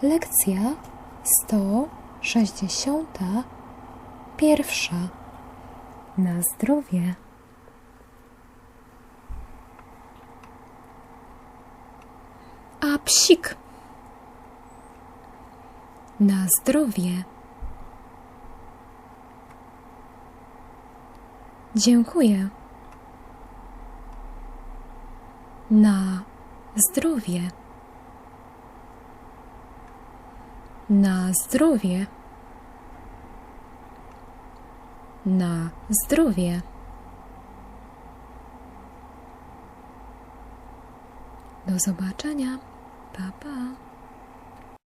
Lekcja 161. Na zdrowie. A psik. Na zdrowie. Dziękuję. Na zdrowie. Na zdrowie. Na zdrowie. Do zobaczenia. Pa, pa.